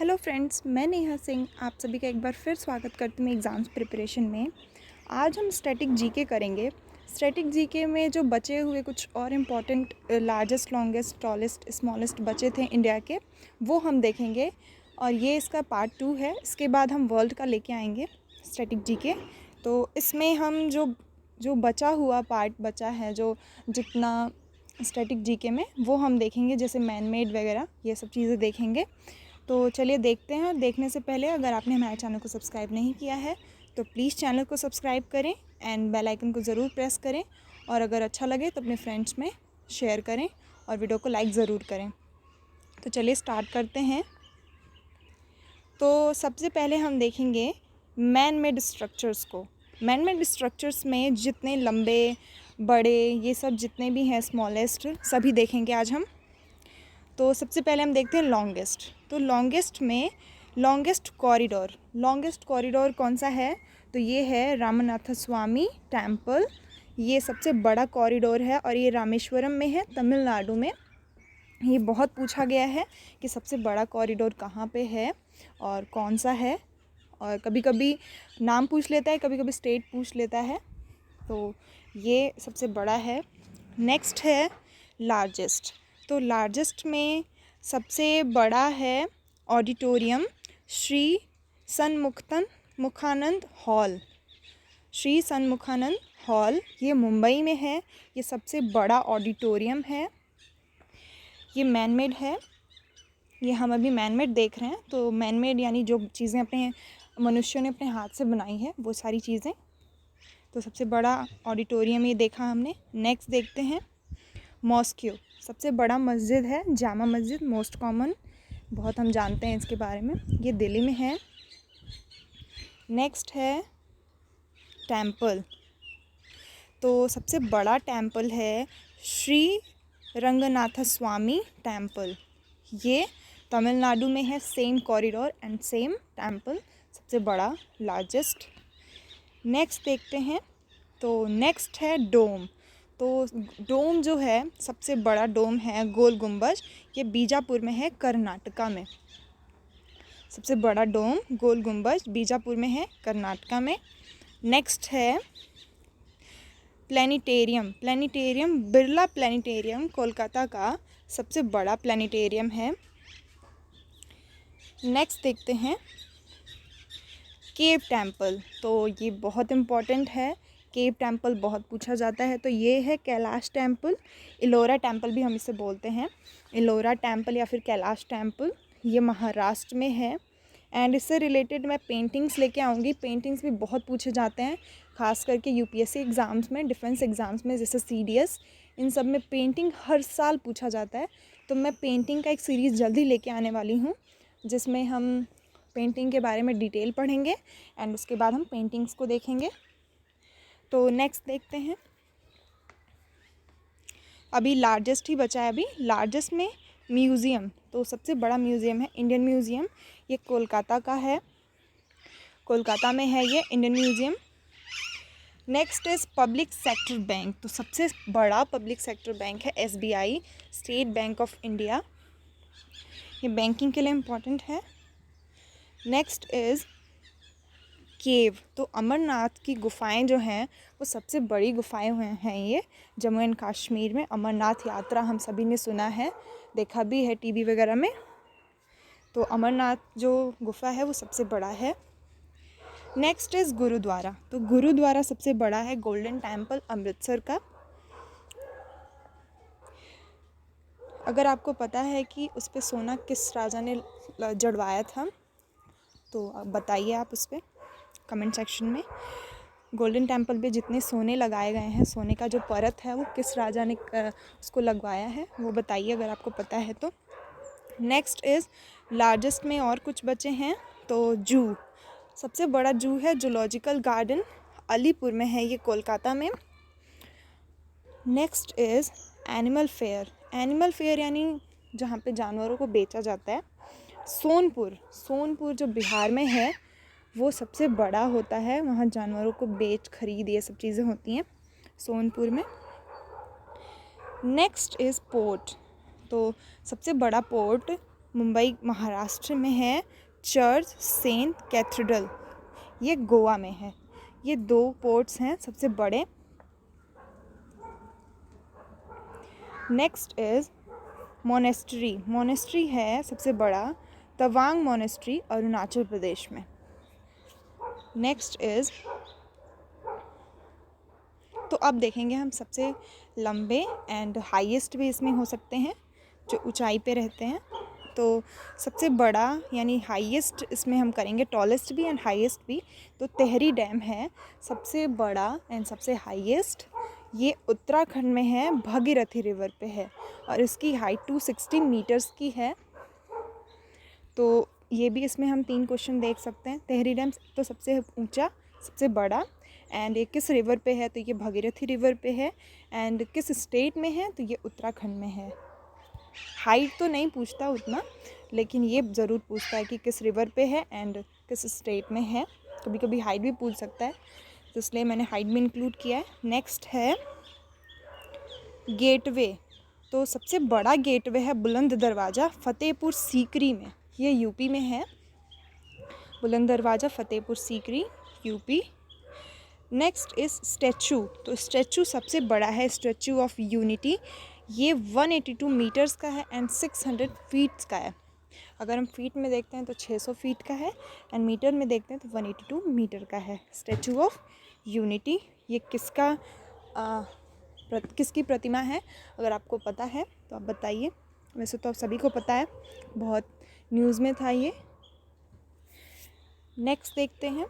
Hello friends, मैं नेहा सिंह आप सभी का एक बार फिर स्वागत करती हूँ एग्ज़ाम्स प्रिपरेशन में। आज हम स्टैटिक जीके करेंगे। स्टैटिक जीके में जो बचे हुए कुछ और important largest, longest, tallest, smallest बचे थे इंडिया के, वो हम देखेंगे और ये इसका पार्ट 2 है। इसके बाद हम वर्ल्ड का लेके आएंगे स्टैटिक जीके। तो इसमें हम जो बचा हुआ पार्ट बचा है, जो जितना स्टैटिक जीके में, वो हम देखेंगे, जैसे मैन मेड वगैरह ये सब चीज़ें देखेंगे। तो चलिए देखते हैं। और देखने से पहले अगर आपने हमारे चैनल को सब्सक्राइब नहीं किया है तो प्लीज़ चैनल को सब्सक्राइब करें एंड बेल आइकन को ज़रूर प्रेस करें, और अगर अच्छा लगे तो अपने फ्रेंड्स में शेयर करें और वीडियो को लाइक ज़रूर करें। तो चलिए स्टार्ट करते हैं। तो सबसे पहले हम देखेंगे मैन मेड स्ट्रक्चर्स को। मैन मेड स्ट्रक्चर्स में जितने लंबे, बड़े, ये सब जितने भी हैं, स्मॉलेस्ट, सभी देखेंगे आज हम। तो सबसे पहले हम देखते हैं लॉन्गेस्ट। तो लॉन्गेस्ट में लॉन्गेस्ट कॉरिडोर कौन सा है? तो ये है रामनाथ स्वामी टेम्पल। ये सबसे बड़ा कॉरिडोर है और ये रामेश्वरम में है, तमिलनाडु में। ये बहुत पूछा गया है कि सबसे बड़ा कॉरिडोर कहाँ पे है और कौन सा है, और कभी कभी नाम पूछ लेता है, कभी कभी स्टेट पूछ लेता है। तो ये सबसे बड़ा है। नेक्स्ट है लार्जेस्ट। तो लार्जेस्ट में सबसे बड़ा है auditorium Shri Shanmukhananda hall. Shri Shanmukhananda hall ये मुंबई में है। ये सबसे बड़ा ऑडिटोरियम है। ये मैन मेड है। ये हम अभी मैन मेड देख रहे हैं। तो मैन मेड यानी जो चीज़ें अपने मनुष्यों ने अपने हाथ से बनाई है, वो सारी चीज़ें। तो सबसे बड़ा ऑडिटोरियम ये देखा हमने। नेक्स्ट देखते हैं मॉस्क्यू। सबसे बड़ा मस्जिद है जामा मस्जिद, मोस्ट कॉमन, बहुत हम जानते हैं इसके बारे में। ये दिल्ली में है। नेक्स्ट है टेम्पल। तो सबसे बड़ा टेम्पल है श्री रंगनाथ स्वामी टेम्पल। ये तमिलनाडु में है। Same corridor and same temple, सबसे बड़ा, लार्जेस्ट। नेक्स्ट देखते हैं। तो नेक्स्ट है डोम। तो डोम जो है, सबसे बड़ा डोम है गोल गुंबज। ये बीजापुर में है, कर्नाटका में। सबसे बड़ा डोम गोल गुंबज बीजापुर में है, कर्नाटका में। नेक्स्ट है प्लेनेटेरियम। बिरला प्लेनेटेरियम कोलकाता का सबसे बड़ा प्लेनेटेरियम है। नेक्स्ट देखते हैं केव टेम्पल। तो ये बहुत इम्पॉर्टेंट है। केव टेम्पल बहुत पूछा जाता है। तो ये है कैलाश टेम्पल। इलोरा टेम्पल भी हम इसे बोलते हैं, इलोरा टेम्पल या फिर कैलाश टेम्पल। ये महाराष्ट्र में है। एंड इससे रिलेटेड मैं पेंटिंग्स लेके आऊँगी। पेंटिंग्स भी बहुत पूछे जाते हैं, खास करके यूपीएससी एग्ज़ाम्स में, डिफेंस एग्ज़ाम्स में, जैसे सीडीएस, इन सब में पेंटिंग हर साल पूछा जाता है। तो मैं पेंटिंग का एक सीरीज़ जल्दी लेके आने वाली हूँ, जिसमें हम पेंटिंग के बारे में डिटेल पढ़ेंगे एंड उसके बाद हम पेंटिंग्स को देखेंगे। तो नेक्स्ट देखते हैं। अभी लार्जेस्ट ही बचा है। अभी लार्जेस्ट में म्यूज़ियम। तो सबसे बड़ा म्यूज़ियम है इंडियन म्यूज़ियम। ये कोलकाता का है, कोलकाता में है ये Indian museum. Next is public sector bank. तो सबसे बड़ा पब्लिक सेक्टर बैंक है SBI, state bank of India. ये बैंकिंग के लिए इम्पोर्टेंट है। नेक्स्ट इज़ केव। तो अमरनाथ की गुफ़ाएं जो हैं, वो सबसे बड़ी गुफ़ाएं हैं ये जम्मू एंड कश्मीर में। अमरनाथ यात्रा हम सभी ने सुना है, देखा भी है टीवी वगैरह में। तो अमरनाथ जो गुफ़ा है वो सबसे बड़ा है। Next is gurdwara. तो गुरुद्वारा सबसे बड़ा है, गोल्डन टेम्पल अमृतसर का। अगर आपको पता है कि उस पर सोना किस राजा ने जड़वाया था, तो बताइए आप उस पर कमेंट सेक्शन में। गोल्डन टेम्पल पे जितने सोने लगाए गए हैं, सोने का जो परत है, वो किस राजा ने उसको लगवाया है, वो बताइए अगर आपको पता है तो। नेक्स्ट इज़ लार्जेस्ट में और कुछ बचे हैं। तो जू। सबसे बड़ा जू है जूलॉजिकल गार्डन, अलीपुर में है ये, कोलकाता में। नेक्स्ट इज़ एनिमल फेयर यानी जहाँ पे जानवरों को बेचा जाता है। सोनपुर जो बिहार में है, वो सबसे बड़ा होता है। वहाँ जानवरों को बेच खरीद ये सब चीज़ें होती हैं सोनपुर में। Next is port. तो सबसे बड़ा पोर्ट मुंबई महाराष्ट्र में है चर्च सेंट कैथेड्रल, ये गोवा में है। ये 2 पोर्ट्स हैं सबसे बड़े। Next is monastery. मोनेस्ट्री है सबसे बड़ा तवांग मोनेस्ट्री अरुणाचल प्रदेश में। नेक्स्ट इज़, तो अब देखेंगे हम सबसे लंबे एंड हाईएस्ट भी इसमें हो सकते हैं जो ऊंचाई पे रहते हैं। तो सबसे बड़ा यानी हाईएस्ट इसमें हम करेंगे, टॉलेस्ट भी एंड हाईएस्ट भी। तो टिहरी डैम है सबसे बड़ा एंड सबसे हाईएस्ट। ये उत्तराखंड में है, भागीरथी रिवर पे है और इसकी हाइट 260 मीटर्स की है। तो ये भी इसमें हम 3 क्वेश्चन देख सकते हैं। टिहरी डैम तो सबसे ऊंचा, सबसे बड़ा, एंड ये किस रिवर पे है, तो ये भागीरथी रिवर पे है। एंड किस स्टेट में है, तो ये उत्तराखंड में है। हाइट तो नहीं पूछता उतना, लेकिन ये ज़रूर पूछता है कि किस रिवर पे है एंड किस स्टेट में है। कभी कभी हाइट भी पूछ सकता है, तो इसलिए मैंने हाइट भी इंक्लूड किया है। नेक्स्ट है गेटवे। तो सबसे बड़ा गेटवे है बुलंद दरवाज़ा फतेहपुर सीकरी में, ये यूपी में है। बुलंद दरवाज़ा Fatehpur Sikri, UP. Next is statue. तो स्टैचू सबसे बड़ा है स्टैचू ऑफ यूनिटी, ये 182 मीटर्स का है एंड 600 फीट्स का है। अगर हम फीट में देखते हैं तो 600 फीट का है एंड मीटर में देखते हैं तो 182 मीटर का है। स्टैचू ऑफ यूनिटी, ये किसकी प्रतिमा है, अगर आपको पता है तो आप बताइए। वैसे तो आप सभी को पता है, बहुत न्यूज़ में था ये। नेक्स्ट देखते हैं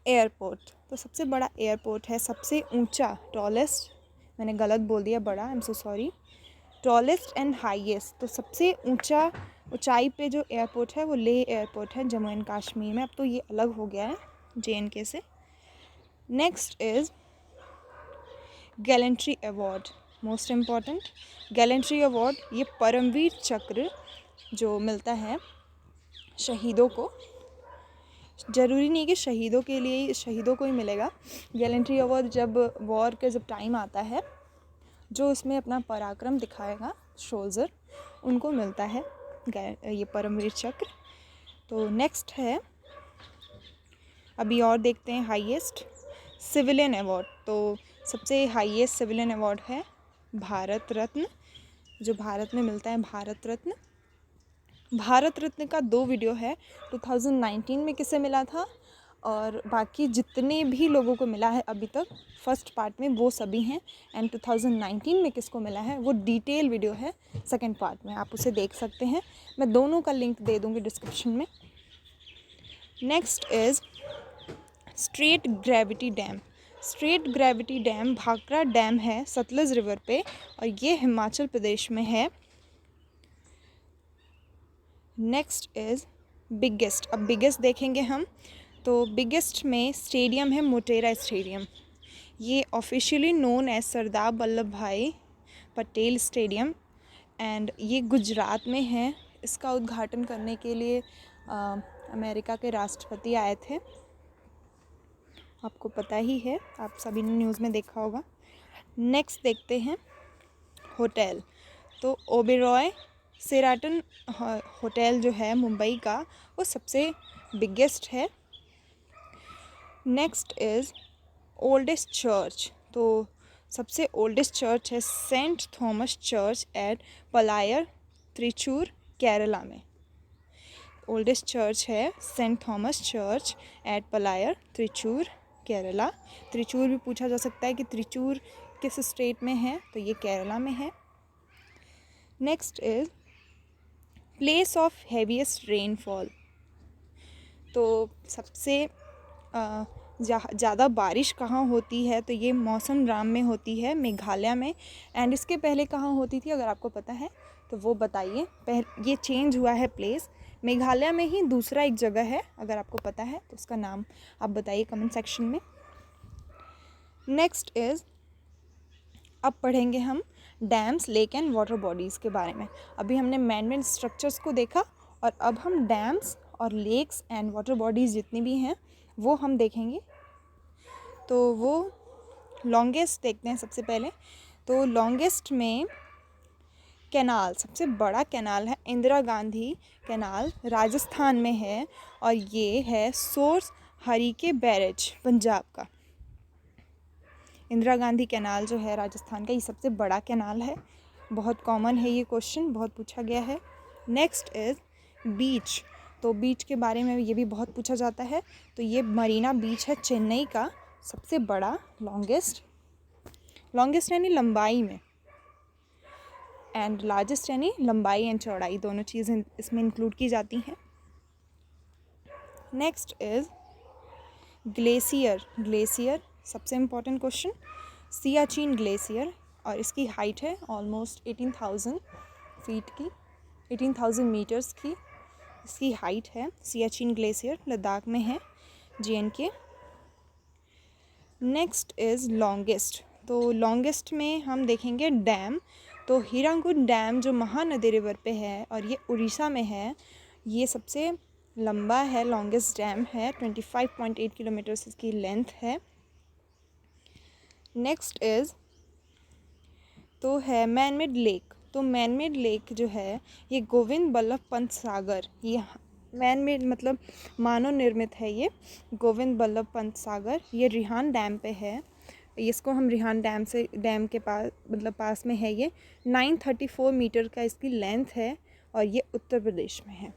एयरपोर्ट। तो सबसे बड़ा एयरपोर्ट है, सबसे ऊंचा, टॉलेस्ट, मैंने गलत बोल दिया बड़ा, I am so sorry, tallest and highest. तो सबसे ऊंचाई पे जो एयरपोर्ट है वो लेह एयरपोर्ट है, जम्मू एंड कश्मीर में। अब तो ये अलग हो गया है JNK से। Next is gallantry award, most important. Gallantry award ये परमवीर चक्र जो मिलता है शहीदों को, ज़रूरी नहीं कि शहीदों को ही मिलेगा। गैलेंट्री अवार्ड जब वॉर के जब टाइम आता है, जो इसमें अपना पराक्रम दिखाएगा सोल्जर, उनको मिलता है ये परमवीर चक्र। तो नेक्स्ट है, अभी और देखते हैं हाईएस्ट सिविलियन अवार्ड। तो सबसे हाईएस्ट सिविलियन अवार्ड है भारत रत्न, जो भारत में मिलता है, भारत रत्न। भारत रत्न का 2 वीडियो है, 2019 में किसे मिला था और बाकी जितने भी लोगों को मिला है अभी तक फर्स्ट पार्ट में, वो सभी हैं। एंड 2019 में किसको मिला है वो डिटेल वीडियो है सेकंड पार्ट में, आप उसे देख सकते हैं। मैं दोनों का लिंक दे दूँगी डिस्क्रिप्शन में। Next is straight gravity dam. Straight gravity dam Bhakra dam है सतलज रिवर पे और ये हिमाचल प्रदेश में है। Next is biggest. अब बिगेस्ट देखेंगे हम, तो बिगेस्ट में स्टेडियम है मोटेरा स्टेडियम, ये officially known as Sardar Vallabh भाई पटेल स्टेडियम एंड ये गुजरात में है। इसका उद्घाटन करने के लिए अमेरिका के राष्ट्रपति आए थे, आपको पता ही है, आप सभी ने न्यूज़ में देखा होगा। नेक्स्ट देखते हैं होटल। तो ओबेरॉय शेराटन होटल जो है मुंबई का, वो सबसे बिगेस्ट है। Next is oldest church. तो सबसे ओल्डेस्ट चर्च है saint Thomas church at Palayur, Trichur, Kerala में। ओल्डेस्ट चर्च है saint Thomas church at Palayur, Trichur, Kerala. Trichur भी पूछा जा सकता है कि त्रिचूर किस स्टेट में है, तो ये केरला में है। Next is place of heaviest rainfall. तो सबसे ज़्यादा बारिश कहाँ होती है, तो ये मौसम राम में होती है, मेघालय में। एंड इसके पहले कहाँ होती थी, अगर आपको पता है तो वो बताइए। ये चेंज हुआ है प्लेस, मेघालय में ही दूसरा एक जगह है, अगर आपको पता है तो उसका नाम आप बताइए कमेंट सेक्शन में। नेक्स्ट इज़, अब पढ़ेंगे हम dams, lake and water bodies के बारे में। अभी हमने मैन-मेड स्ट्रक्चर्स को देखा और अब हम डैम्स और लेक्स एंड वाटर बॉडीज़ जितनी भी हैं वो हम देखेंगे। तो वो लॉन्गेस्ट देखते हैं सबसे पहले। तो लॉन्गेस्ट में कैनाल, सबसे बड़ा कैनाल है इंदिरा गांधी कैनाल, राजस्थान में है और ये है सोर्स हरीके बैरेज पंजाब का। इंदिरा गांधी कैनाल जो है राजस्थान का, ये सबसे बड़ा कैनाल है। बहुत कॉमन है ये क्वेश्चन, बहुत पूछा गया है। नेक्स्ट इज़ बीच। तो बीच के बारे में ये भी बहुत पूछा जाता है। तो ये मरीना बीच है चेन्नई का सबसे बड़ा, लॉन्गेस्ट यानी लंबाई में, एंड लार्जेस्ट यानी लंबाई एंड चौड़ाई, दोनों चीज़ें इसमें इंक्लूड की जाती हैं। नेक्स्ट इज़ ग्लेशियर सबसे इम्पॉर्टेंट क्वेश्चन। सियाचिन ग्लेशियर, और इसकी हाइट है ऑलमोस्ट 18,000 फीट की, 18,000 मीटर्स की इसकी हाइट है। सियाचिन ग्लेशियर लद्दाख में है, JNK। Next is longest. तो लॉन्गेस्ट में हम देखेंगे डैम। तो हीराकुद डैम जो महानदी रिवर पे है और ये उड़ीसा में है, ये सबसे लंबा है, लॉन्गेस्ट डैम है, 25.8 किलोमीटर इसकी लेंथ है। नेक्स्ट इज़ तो है मैन मेड लेक। तो मैन मेड लेक जो है ये गोविंद बल्लभ पंत सागर, ये मैन मेड मतलब मानव निर्मित है ये गोविंद बल्लभ पंत सागर, ये रिहान डैम पे है। इसको हम रिहान डैम के पास मतलब पास में है ये। 934 मीटर का इसकी लेंथ है और ये उत्तर प्रदेश में है।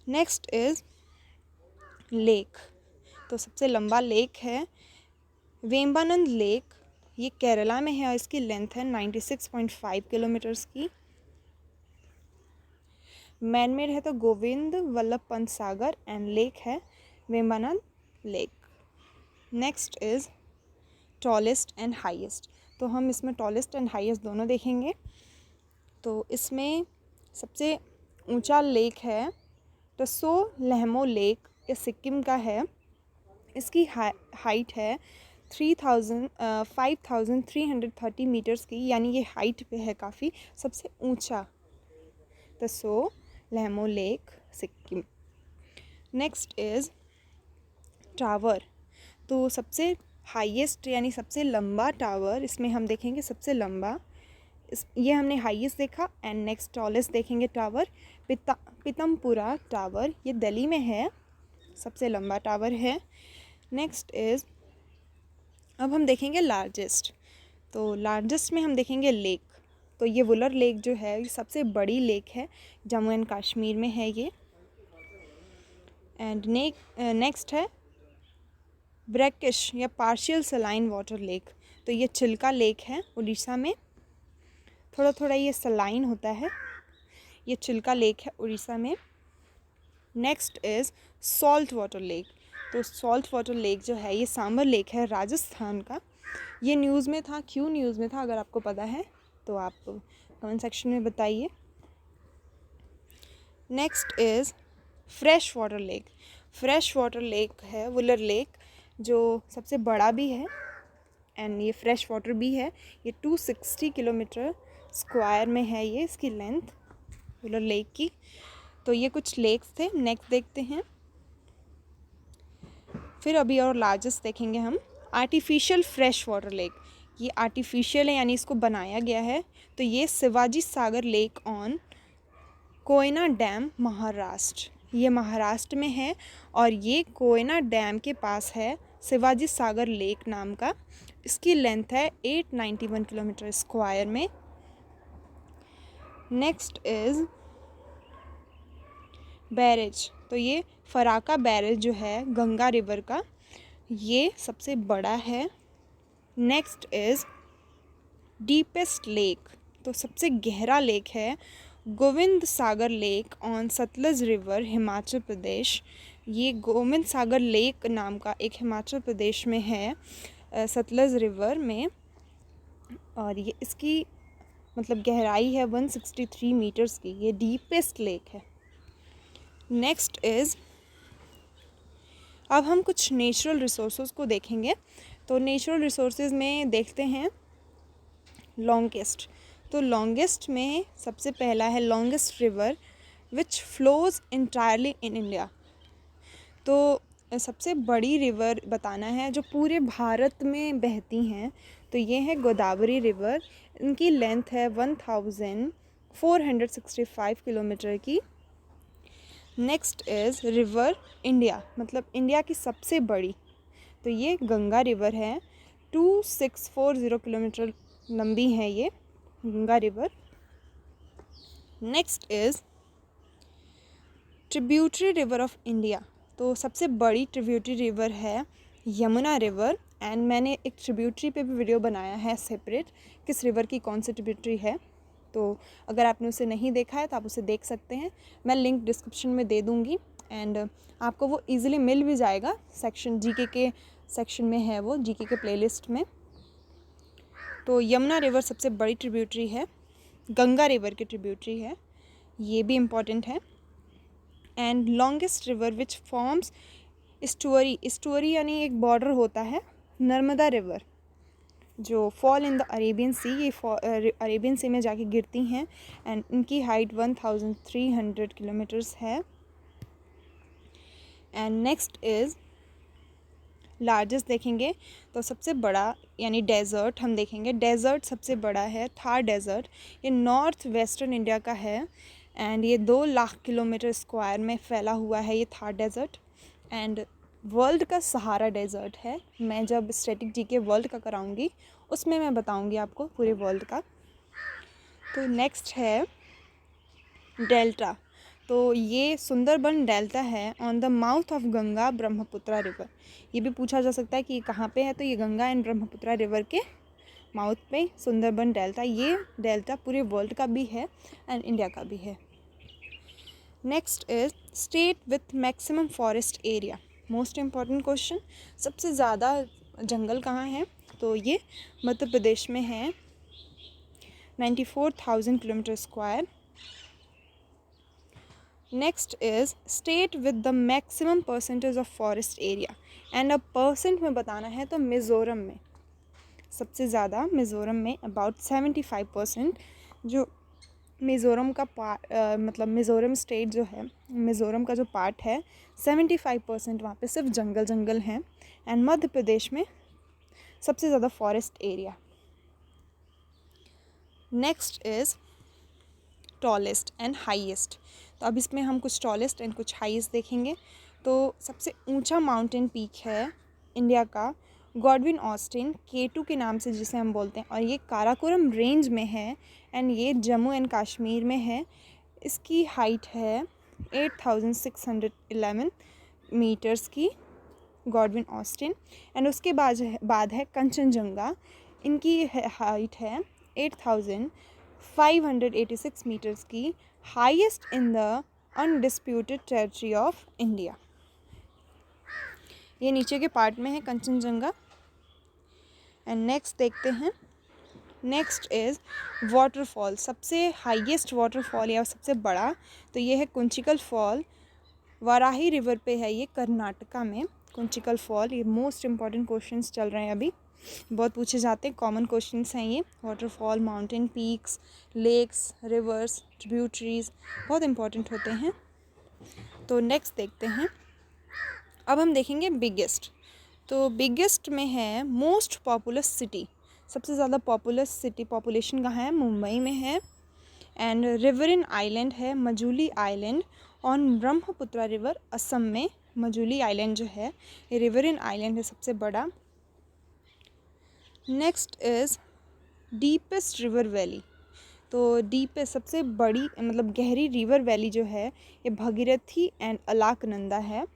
Next is lake. तो सबसे लंबा लेक है वेम्बानंद लेक, ये केरला में है और इसकी लेंथ है 96.5 किलोमीटर्स की। मैन मेड है तो गोविंद वल्लभ पंत सागर, एंड लेक है Vembanad lake. Next is tallest and highest. तो हम इसमें टॉलेस्ट एंड हाईएस्ट दोनों देखेंगे। तो इसमें सबसे ऊंचा लेक है टसो लहमो लेक, ये सिक्किम का है। इसकी हाइट है 5,330 मीटर्स की, यानी ये हाइट पे है काफ़ी, सबसे ऊंचा Tso Lhamo lake Sikkim. Next is tower. तो सबसे हाईएस्ट यानी सबसे लंबा टावर, इसमें हम देखेंगे सबसे लंबा, ये हमने हाईएस्ट देखा। एंड नेक्स्ट टॉलेस्ट देखेंगे टावर पीतमपुरा टावर, ये दिल्ली में है, सबसे लंबा टावर है। नेक्स्ट इज़ अब हम देखेंगे लार्जेस्ट। तो लार्जेस्ट में हम देखेंगे लेक। तो ये वुलर लेक जो है ये सबसे बड़ी लेक है, जम्मू एंड कश्मीर में है ये। एंड नेक्स्ट है ब्रैकिश या पार्शियल सलाइन वाटर लेक। तो ये चिल्का लेक है उड़ीसा में, थोड़ा थोड़ा ये सलाइन होता है, ये चिल्का लेक है उड़ीसा में। Next is salt water lake. तो सॉल्ट वाटर लेक जो है ये सांबर लेक है राजस्थान का। ये न्यूज़ में था, क्यों न्यूज़ में था, अगर आपको पता है तो आप कमेंट सेक्शन में बताइए। Next is fresh water lake. Fresh water lake है वुलर लेक, जो सबसे बड़ा भी है एंड ये फ्रेश वाटर भी है। ये 260 किलोमीटर स्क्वायर में है ये इसकी लेंथ वुलर लेक की। तो ये कुछ लेक्स थे। नेक्स्ट देखते हैं, फिर अभी और लार्जेस्ट देखेंगे हम आर्टिफिशियल फ्रेश वाटर लेक। ये आर्टिफिशियल है यानी इसको बनाया गया है। तो ये Shivaji Sagar lake on Koyna dam Maharashtra, ये महाराष्ट्र में है और ये कोयना डैम के पास है शिवाजी सागर लेक नाम का। इसकी लेंथ है 891 किलोमीटर स्क्वायर में। Next is barrage. तो ये फराका बैरेज जो है गंगा रिवर का, ये सबसे बड़ा है। Next is deepest lake. तो सबसे गहरा लेक है Gobind Sagar lake on Sutlej river Himachal Pradesh. ये गोविंद सागर लेक नाम का एक हिमाचल प्रदेश में है सतलज रिवर में, और ये इसकी मतलब गहराई है 163 मीटर्स की, ये डीपेस्ट लेक है। नेक्स्ट इज़ अब हम कुछ नेचुरल रिसोर्सेज को देखेंगे। तो नेचुरल रिसोर्सेज में देखते हैं लॉन्गेस्ट। तो लॉन्गेस्ट में सबसे पहला है longest river which flows entirely in India. तो सबसे बड़ी रिवर बताना है जो पूरे भारत में बहती हैं। तो ये है गोदावरी रिवर। इनकी लेंथ है 1465 किलोमीटर की। नेक्स्ट इज़ रिवर इंडिया, मतलब इंडिया की सबसे बड़ी, तो ये गंगा रिवर है। 2640 किलोमीटर लंबी है ये Ganga river. Next is tributary river of India, तो सबसे बड़ी ट्रिब्यूटरी रिवर है यमुना रिवर। एंड मैंने एक ट्रिब्यूटरी पे भी वीडियो बनाया है सेपरेट, किस रिवर की कौन सी ट्रिब्यूटरी है, तो अगर आपने उसे नहीं देखा है तो आप उसे देख सकते हैं। मैं लिंक डिस्क्रिप्शन में दे दूँगी एंड आपको वो इजीली मिल भी जाएगा, सेक्शन जीके के सेक्शन में है वो, जीके के प्लेलिस्ट में। तो यमुना रिवर सबसे बड़ी ट्रिब्यूटरी है, गंगा रिवर की ट्रिब्यूटरी है, ये भी इम्पॉर्टेंट है। And longest river which forms estuary यानी एक बॉर्डर होता है, नर्मदा रिवर जो fall in the Arabian sea, ये अरेबियन सी में जाके गिरती हैं एंड इनकी हाइट 1300 किलोमीटर्स है। एंड नेक्स्ट इज़ लार्जेस्ट देखेंगे तो सबसे बड़ा यानी डेज़र्ट हम देखेंगे। डेज़र्ट सबसे बड़ा है थार डेज़र्ट, ये नॉर्थ वेस्टर्न इंडिया का है एंड ये 2 लाख किलोमीटर स्क्वायर में फैला हुआ है ये थार डेज़र्ट। एंड वर्ल्ड का सहारा डेज़र्ट है। मैं जब स्टैटिक जीके वर्ल्ड का कराऊंगी उसमें मैं बताऊंगी आपको पूरे वर्ल्ड का। तो नेक्स्ट है डेल्टा, तो ये सुंदरबन डेल्टा है on the mouth of Ganga Brahmaputra river. ये भी पूछा जा सकता है कि ये कहाँ पे है, तो ये गंगा एंड ब्रह्मपुत्रा रिवर के माउथ पे सुंदरबन डेल्टा। ये डेल्टा पूरे वर्ल्ड का भी है एंड इंडिया का भी है। Next is state with maximum forest area, most important question. सबसे ज़्यादा जंगल कहाँ है, तो ये मध्य प्रदेश में है, 94,000 kilometre square. Next is state with the maximum percentage of forest area, and अब परसेंट में बताना है तो मिज़ोरम में सबसे ज़्यादा, मिज़ोरम में अबाउट 75%। जो मिज़ोरम का मतलब मिज़ोरम स्टेट जो है, मिज़ोरम का जो पार्ट है 75% वहाँ पे सिर्फ जंगल हैं। एंड मध्य प्रदेश में सबसे ज़्यादा forest area. Next is tallest and highest, तो अब इसमें हम कुछ टॉलेस्ट एंड कुछ हाईएस्ट देखेंगे। तो सबसे ऊंचा माउंटेन पीक है इंडिया का गॉडविन ऑस्टिन K2 के नाम से जिसे हम बोलते हैं, और ये काराकोरम रेंज में है एंड ये जम्मू एंड कश्मीर में है। इसकी हाइट है 8,611 मीटर्स की, गॉडविन ऑस्टिन। एंड उसके बाद है कंचनजंगा, इनकी हाइट है 8,586 मीटर्स की, highest in the undisputed territory of India. ये नीचे के पार्ट में है कंचनजंगा। एंड नेक्स्ट देखते हैं, नेक्स्ट इज़ वाटरफॉल, सबसे हाईएस्ट वाटरफॉल या सबसे बड़ा, तो ये है कुंचिकल फॉल, वाराही रिवर पे है ये, कर्नाटका में कुंचिकल फॉल। ये मोस्ट इम्पॉर्टेंट क्वेश्चंस चल रहे हैं अभी, बहुत पूछे जाते हैं, कॉमन क्वेश्चंस हैं ये। Waterfall, mountain peaks, lakes, rivers, tributaries बहुत इम्पॉर्टेंट होते हैं। तो नेक्स्ट देखते हैं, अब हम देखेंगे बिगेस्ट। तो बिगेस्ट में है मोस्ट पॉपुलस सिटी, सबसे ज़्यादा पॉपुलस सिटी पॉपुलेशन कहाँ है, मुंबई में है। एंड रिवरिन आइलैंड है Majuli island on Brahmaputra river, Assam में मजूली आइलैंड जो है ये रिवरिन आइलैंड है सबसे बड़ा। Next is deepest river valley, तो डीपेस्ट सबसे बड़ी मतलब गहरी रिवर वैली जो है ये भगीरथी एंड अलकनंदा है।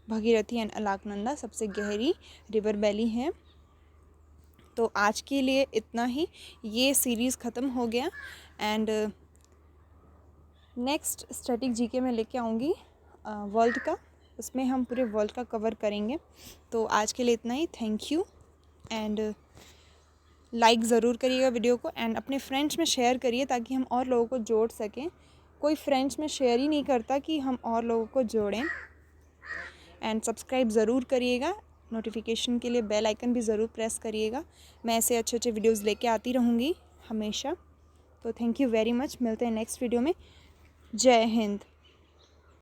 भगीरथी एंड अलकनंदा सबसे गहरी रिवर वैली है। तो आज के लिए इतना ही, ये सीरीज़ ख़त्म हो गया। एंड नेक्स्ट स्टैटिक जीके में लेके आऊँगी वर्ल्ड का, उसमें हम पूरे वर्ल्ड का कवर करेंगे। तो आज के लिए इतना ही, थैंक यू। एंड लाइक ज़रूर करिएगा वीडियो को एंड अपने फ्रेंड्स में शेयर करिए ताकि हम और लोगों को जोड़ सकें। कोई फ्रेंड्स में शेयर ही नहीं करता कि हम और लोगों को जोड़ें। एंड सब्सक्राइब ज़रूर करिएगा, नोटिफिकेशन के लिए बेल आइकन भी ज़रूर प्रेस करिएगा। मैं ऐसे अच्छे अच्छे वीडियोज़ लेके आती रहूँगी हमेशा। तो थैंक यू वेरी मच, मिलते हैं नेक्स्ट वीडियो में। जय हिंद।